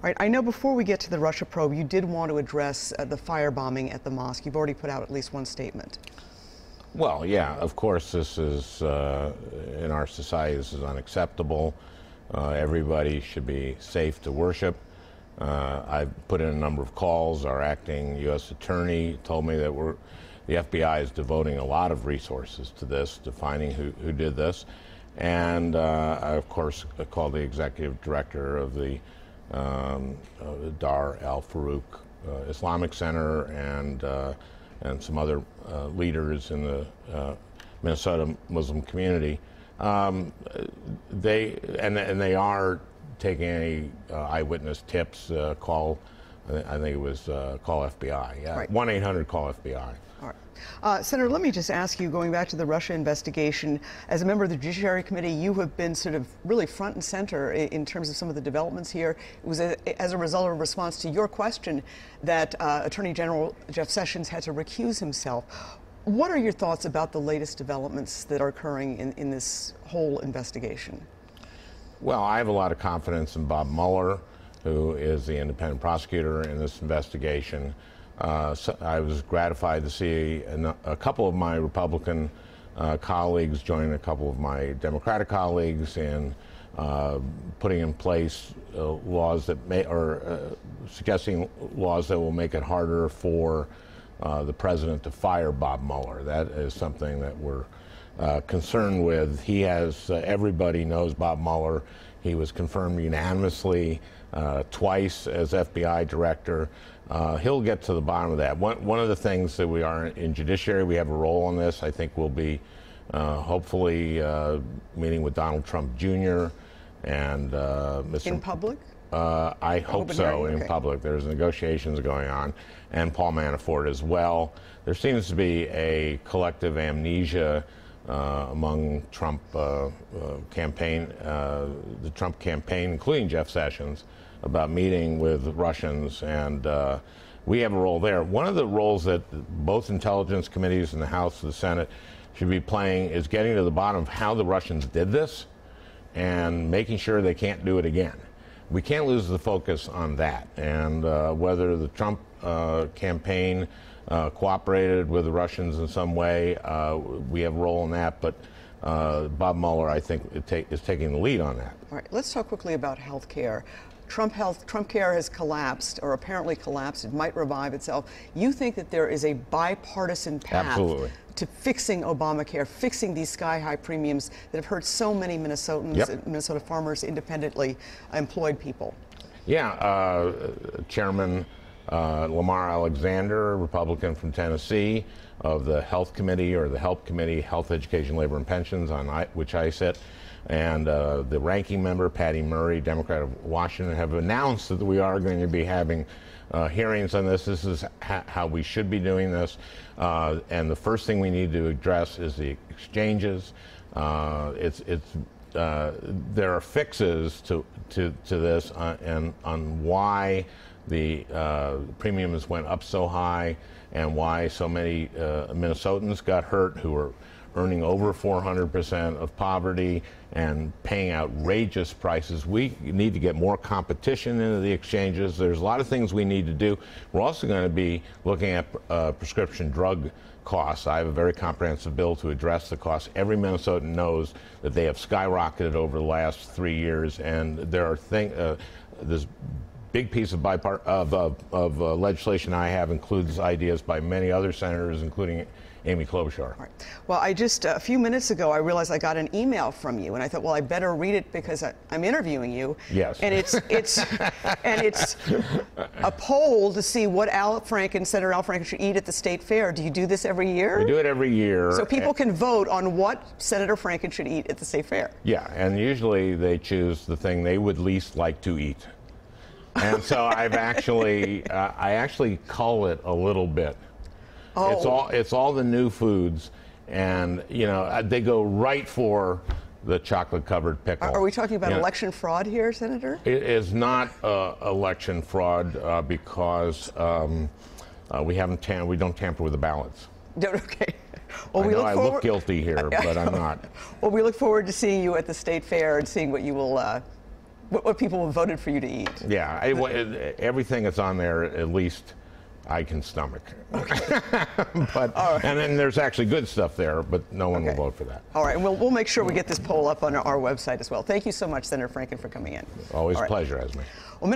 All right, I know before we get to the Russia probe, you did want to address the firebombing at the mosque. You've already put out at least one statement. Well, yeah, of course, this is, in our society, this is unacceptable. Everybody should be safe to worship. I've put in a number of calls. Our acting U.S. attorney told me that the FBI is devoting a lot of resources to this, to finding who did this. And I, of course, called the executive director of the Dar al-Farouk Islamic Center and some other leaders in the Minnesota Muslim community. They are taking any eyewitness tips. Call, I think it was call FBI. Yeah, right. 1-800-CALL-FBI. All right. Senator, let me just ask you, going back to the Russia investigation, as a member of the Judiciary Committee, you have been sort of really front and center in terms of some of the developments here. It was as a result of a response to your question that Attorney General Jeff Sessions had to recuse himself. What are your thoughts about the latest developments that are occurring in this whole investigation? Well, I have a lot of confidence in Bob Mueller, who is the independent prosecutor in this investigation. So I was gratified to see a couple of my Republican colleagues join a couple of my Democratic colleagues in putting in place laws that suggesting laws that will make it harder for the president to fire Bob Mueller. That is something that we're concerned with. He has, everybody knows Bob Mueller. He was confirmed unanimously twice as FBI director. He'll get to the bottom of that. One of the things that we are in Judiciary, we have a role in this. I think we'll be hopefully meeting with Donald Trump Jr. and Mr. In public? I hope so, in okay. public. There's negotiations going on, and Paul Manafort as well. There seems to be a collective amnesia among Trump campaign, the Trump campaign, including Jeff Sessions, about meeting with Russians, and we have a role there. One of the roles that both intelligence committees in the House and the Senate should be playing is getting to the bottom of how the Russians did this and making sure they can't do it again. We can't lose the focus on that, and whether the Trump campaign cooperated with the Russians in some way, we have a role in that, but Bob Mueller, I think, is taking the lead on that. All right, let's talk quickly about health care. Trump Care has collapsed, or apparently collapsed. It might revive itself. You think that there is a bipartisan path Absolutely. to fixing Obamacare, fixing these sky-high premiums that have hurt so many Minnesotans, Yep. Minnesota farmers, independently employed people? Yeah, Chairman Lamar Alexander, Republican from Tennessee, of the Health Committee, or the HELP Committee, Health, Education, Labor, and Pensions, on which I sit, and the ranking member, Patty Murray, Democrat of Washington, have announced that we are going to be having hearings on this. This is how we should be doing this. And the first thing we need to address is the exchanges. There are fixes to this and on why the premiums went up so high and why so many Minnesotans got hurt who are earning over 400% of poverty and paying outrageous prices. We need to get more competition into the exchanges. There's a lot of things we need to do. We're also going to be looking at prescription drug costs. I have a very comprehensive bill to address the costs. Every Minnesotan knows that they have skyrocketed over the last 3 years, and there are this big piece of legislation I have includes ideas by many other senators, including Amy Klobuchar. All right. Well, a few minutes ago, I realized I got an email from you, and I thought, well, I better read it because I'm interviewing you. Yes. And it's a poll to see what Senator Al Franken should eat at the state fair. Do you do this every year? We do it every year. So people can vote on what Senator Franken should eat at the state fair. Yeah, and usually they choose the thing they would least like to eat. And so I actually cull it a little bit. Oh. It's all the new foods, and they go right for the chocolate-covered pickle. Are we talking about election fraud here, Senator? It is not election fraud because we don't tamper with the ballots. Okay. Well, I look guilty here, but I'm not. Well, we look forward to seeing you at the state fair and seeing what you will what people have voted for you to eat. Yeah, everything that's on there, at least I can stomach. Okay. But and then there's actually good stuff there, but no one will vote for that. All right, we'll make sure we get this poll up on our website as well. Thank you so much, Senator Franken, for coming in. Always a pleasure, Esme.